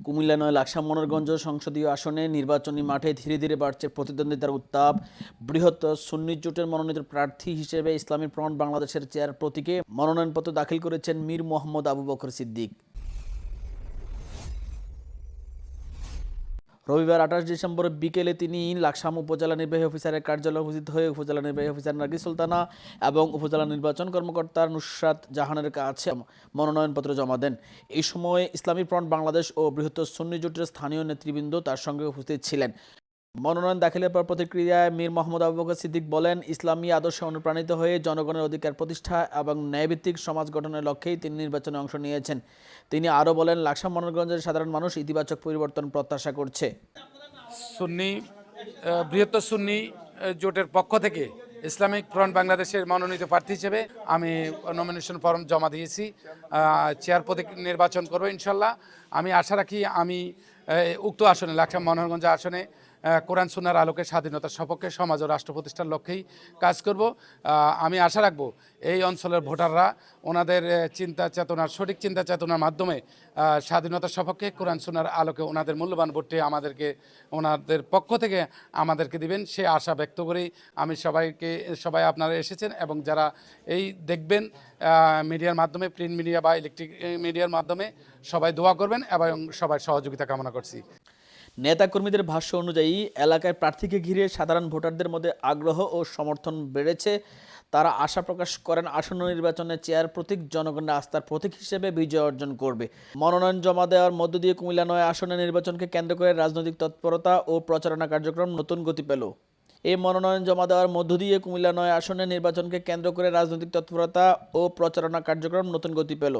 কুমিল্লা নয় লাকসাম মনোরগঞ্জ সংসদীয় আসনে নির্বাচনী মাঠে ধীরে ধীরে বাড়ছে প্রতিদ্বন্দ্বিতার উত্তাপ। বৃহত্তর সুন্নি জোটের মনোনীত প্রার্থী হিসেবে ইসলামী ফ্রন্ট বাংলাদেশের চেয়ার প্রতীকে মনোনয়নপত্র দাখিল করেছেন মীর মোহাম্মদ আবু বকর সিদ্দিক। রবিবার ২৮ ডিসেম্বর বিকেলে তিনি লাকসাম উপজেলা নির্বাহী অফিসারের কার্যালয়ে উপস্থিত হয়ে উপজেলা নির্বাহী অফিসার নার্গিস সুলতানা এবং উপজেলা নির্বাচন কর্মকর্তা নুসরাত জাহানের কাছে মনোনয়নপত্র জমা দেন। এই সময় ইসলামী ফ্রন্ট বাংলাদেশ ও বৃহত্তর সুন্নি জোটের স্থানীয় নেতৃবৃন্দ তার সঙ্গে উপস্থিত ছিলেন। মনোনয়ন দাখিলের পর প্রতিক্রিয়ায় মীর মোহাম্মদ আবু বকর সিদ্দিক বলেন, ইসলামী আদর্শে অনুপ্রাণিত হয়ে জনগণের অধিকার প্রতিষ্ঠা এবং ন্যায়ভিত্তিক সমাজ গঠনের লক্ষ্যেই তিনি নির্বাচনে অংশ নিয়েছেন। তিনি আরও বলেন, লাকসাম মনোরগঞ্জের সাধারণ মানুষ ইতিবাচক পরিবর্তন প্রত্যাশা করছে। সুন্নি বৃহত্তর সুন্নি জোটের পক্ষ থেকে ইসলামিক ফ্রন্ট বাংলাদেশের মনোনীত প্রার্থী হিসেবে আমি নমিনেশন ফর্ম জমা দিয়েছি। চেয়ার প্রতীক নির্বাচন করবো ইনশাল্লাহ। আমি আশা রাখি আমি উক্ত আসনে লাকসাম মনোহরগঞ্জ আসনে কোরআন সুন্নাহর আলোকে স্বাধীনতার সপক্ষে সমাজ ও রাষ্ট্র প্রতিষ্ঠার লক্ষ্যেই কাজ করব। আমি আশা রাখবো এই অঞ্চলের ভোটাররা ওনাদের সঠিক চিন্তা চেতনার মাধ্যমে স্বাধীনতার সপক্ষে কোরআন সুন্নাহর আলোকে ওনাদের মূল্যবান ভোটটি ওনাদের পক্ষ থেকে আমাদেরকে দিবেন, সে আশা ব্যক্ত করেই আমি সবাই আপনারা এসেছেন এবং যারা এই দেখবেন মিডিয়ার মাধ্যমে, প্রিন্ট মিডিয়া বা ইলেকট্রিক মিডিয়ার মাধ্যমে সবাই দোয়া করবেন এবং সবাই সহযোগিতা কামনা করছি। নেতাকর্মীদের ভাষ্য অনুযায়ী এলাকায় প্রার্থীকে ঘিরে সাধারণ ভোটারদের মধ্যে আগ্রহ ও সমর্থন বেড়েছে। তারা আশা প্রকাশ করেন, আসন্ন নির্বাচনে চেয়ার প্রতীক জনগণের আস্থার প্রতীক হিসেবে বিজয় অর্জন করবে। মনোনয়ন জমা দেওয়ার মধ্য দিয়ে কুমিল্লা নয় আসনে নির্বাচনকে কেন্দ্র করে রাজনৈতিক তৎপরতা ও প্রচারণা কার্যক্রম নতুন গতি পেল। এই মনোনয়ন জমা দেওয়ার মধ্য দিয়ে কুমিল্লা নয় আসনে নির্বাচনকে কেন্দ্র করে রাজনৈতিক তৎপরতা ও প্রচারণা কার্যক্রম নতুন গতি পেল।